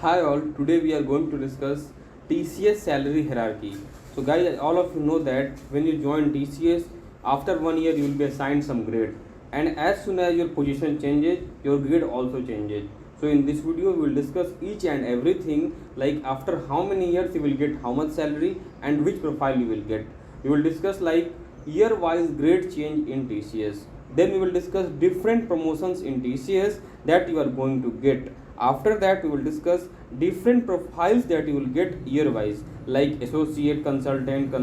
Hi all, today we are going to discuss TCS salary hierarchy. So guys, all of you know that when you join TCS, after 1 year you will be assigned some grade, and as soon as your position changes, your grade also changes. So in this video we will discuss each and everything, like after how many years you will get how much salary and which profile you will get. We will discuss like year wise grade change in TCS. Then we will discuss different promotions in TCS that you are going to get. After that we will discuss different profiles that you will get year wise, like associate consultant,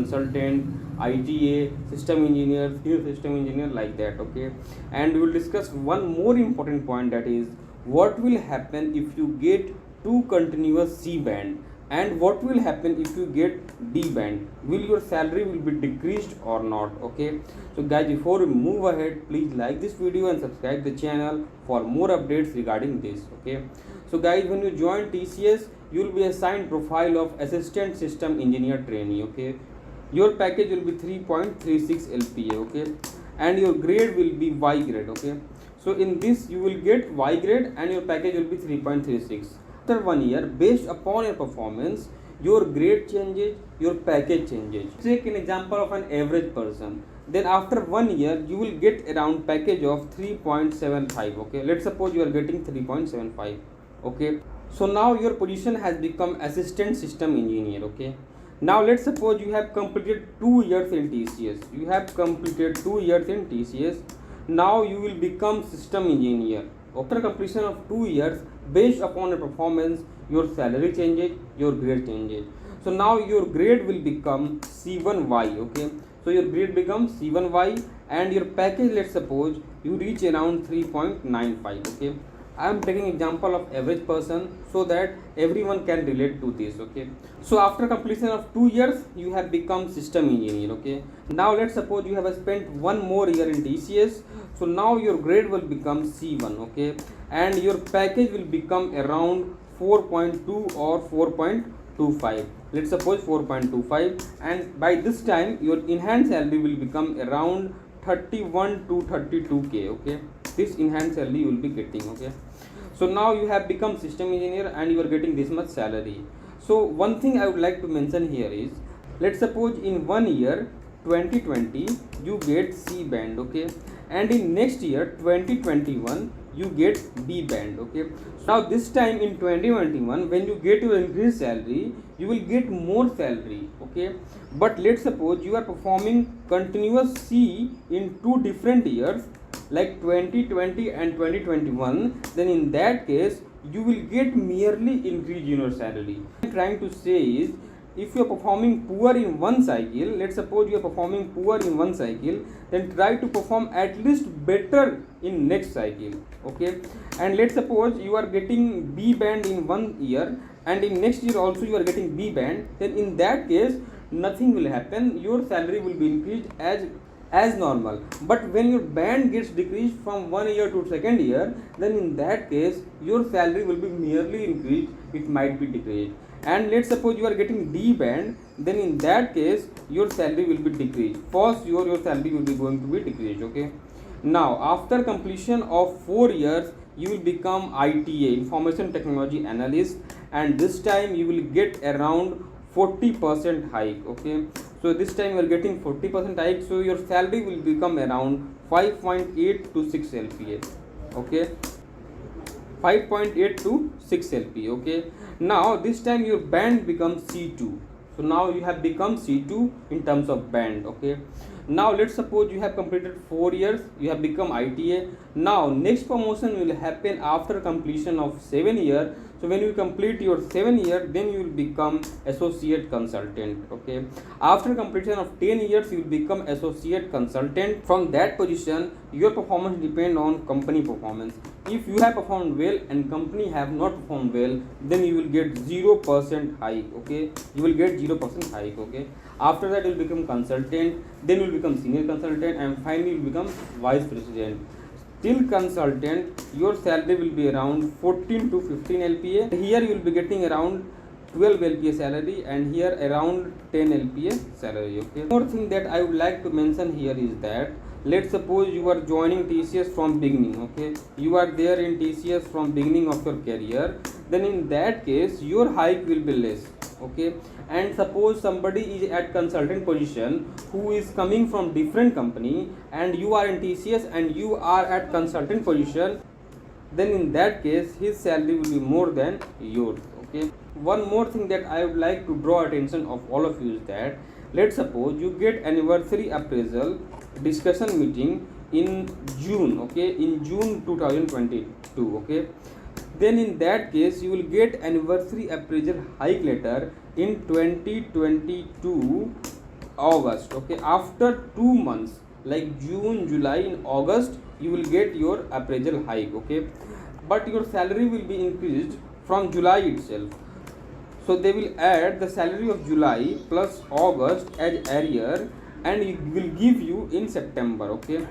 ITA, system engineer, senior system engineer, like that. Okay, and we will discuss one more important point, that is what will happen if you get two continuous C band, and what will happen if you get D band. Will your salary will be decreased or not? Okay, so guys, before we move ahead, please like this video and subscribe the channel for more updates regarding this. Okay, so guys, when you join TCS, you will be assigned profile of assistant system engineer trainee. Okay, your package will be 3.36 LPA. Okay, and your grade will be Y grade. Okay, so in this you will get Y grade and your package will be 3.36. After 1 year, based upon your performance, your grade changes, your package changes. Take an example of an average person. Then after 1 year, you will get around package of 3.75. Okay, let's suppose you are getting 3.75. Okay, so now your position has become assistant system engineer. Okay, now let's suppose you have completed 2 years in TCS. You have completed 2 years in TCS. Now you will become system engineer. After completion of 2 years, based upon your performance, your salary changes, your grade changes. So now your grade will become C1Y. Okay, so your grade becomes C1Y and your package, let's suppose you reach around 3.95. Okay, I am taking example of average person so that everyone can relate to this. Okay, so after completion of 2 years, you have become system engineer. Okay, now let's suppose you have spent one more year in TCS. So now your grade will become C1. Okay, and your package will become around 4.2 or 4.25. Let's suppose 4.25, and by this time your enhanced salary will become around 31 to 32k. Okay, this enhanced salary you will be getting. Okay, so now you have become system engineer and you are getting this much salary. So one thing I would like to mention here is, let's suppose in 1 year 2020 you get C band. Okay, and in next year 2021 you get B band. Okay, now this time in 2021, when you get your increased salary, you will get more salary. Okay, but let's suppose you are performing continuous C in 2 different years, like 2020 and 2021, then in that case you will get merely increase in your salary. What I'm trying to say is, if you are performing poor in one cycle, let's suppose you are performing poor in one cycle, then try to perform at least better in next cycle. Okay, and let's suppose you are getting B band in 1 year and in next year also you are getting B band, then in that case nothing will happen, your salary will be increased as normal. But when your band gets decreased from 1 year to second year, then in that case your salary will be merely increased, it might be decreased. And let's suppose you are getting D band, then in that case your salary will be decreased. First your salary will be going to be decreased. Okay, now after completion of 4 years, you will become ITA, information technology analyst, and this time you will get around 40% hike. Okay, so this time you are getting 40% hike, so your salary will become around 5.8 to 6 LPA. Okay, 5.8 to 6 LPA. Okay, now this time your band becomes C2. So now you have become C2 in terms of band. Okay, now let's suppose you have completed 4 years, you have become ITA. Now next promotion will happen after completion of 7 years. So when you complete your 7 year, then you will become associate consultant. Okay, after completion of 10 years, you will become associate consultant. From that position, your performance depend on company performance. If you have performed well and company have not performed well, then you will get 0% hike. Okay, you will get 0% hike. Okay, after that you will become consultant, then you will become senior consultant, and finally you will become vice president. Till consultant, your salary will be around 14 to 15 LPA. Here you will be getting around 12 LPA salary, and here around 10 LPA salary. Okay, more thing that I would like to mention here is that, let's suppose you are joining TCS from beginning. Okay, you are there in TCS from beginning of your career, then in that case your hike will be less. Okay, and suppose somebody is at consultant position who is coming from different company, and you are in TCS and you are at consultant position, then in that case his salary will be more than yours. Okay, one more thing that I would like to draw attention of all of you is that, let's suppose you get anniversary appraisal discussion meeting in June. Okay, in June 2022. Okay, then in that case you will get anniversary appraisal hike letter in 2022 August. Okay, after 2 months like June, July, in August you will get your appraisal hike. Okay, but your salary will be increased from July itself. So they will add the salary of July plus August as arrear, and it will give you in September. Okay,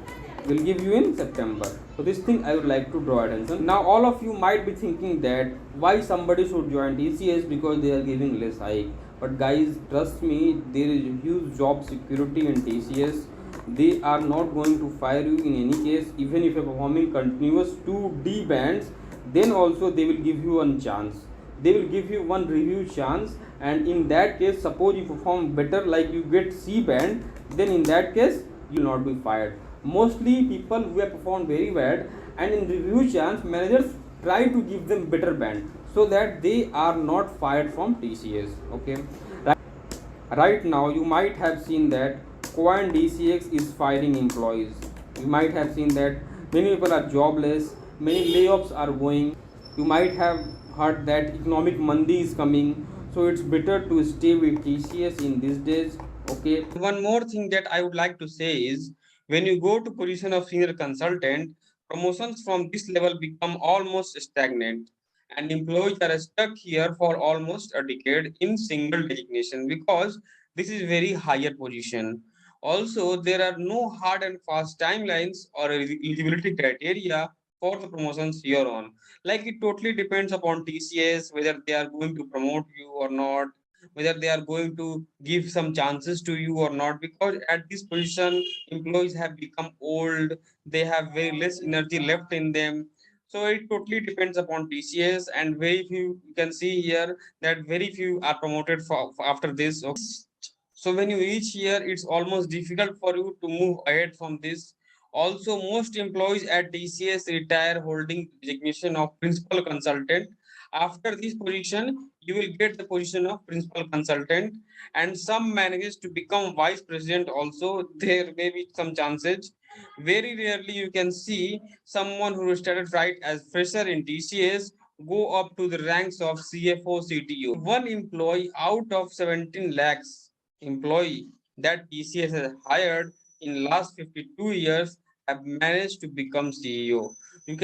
will give you in September. So this thing I would like to draw attention. Now all of you might be thinking that why somebody should join TCS, because they are giving less hike. But guys, trust me, there is huge job security in TCS. They are not going to fire you in any case. Even if you are performing continuous 2D bands, then also they will give you one chance. They will give you one review chance, and in that case suppose you perform better, like you get C band, then in that case you will not be fired. Mostly people who have performed very bad, and in review chance managers try to give them better band so that they are not fired from TCS. Okay, right now you might have seen that Coin DCX is firing employees. You might have seen that many people are jobless, many layoffs are going. You might have heard that economic mandi is coming, so it's better to stay with TCS in these days. Okay, one more thing that I would like to say is, when you go to position of senior consultant, promotions from this level become almost stagnant, and employees are stuck here for almost a decade in single designation, because this is very higher position. Also, there are no hard and fast timelines or eligibility criteria for the promotions here on. Like, it totally depends upon TCS whether they are going to promote you or not, whether they are going to give some chances to you or not, because at this position employees have become old, they have very less energy left in them. So it totally depends upon TCS, and very few, you can see here that very few are promoted for after this. Okay. So when you reach here, it's almost difficult for you to move ahead from this. Also, most employees at TCS retire holding designation of principal consultant. After this position, you will get the position of principal consultant, and some manages to become vice president also. There may be some chances. Very rarely you can see someone who started right as fresher in TCS go up to the ranks of CFO, CTO. One employee out of 17 lakhs employee that TCS has hired in last 52 years have managed to become CEO. You can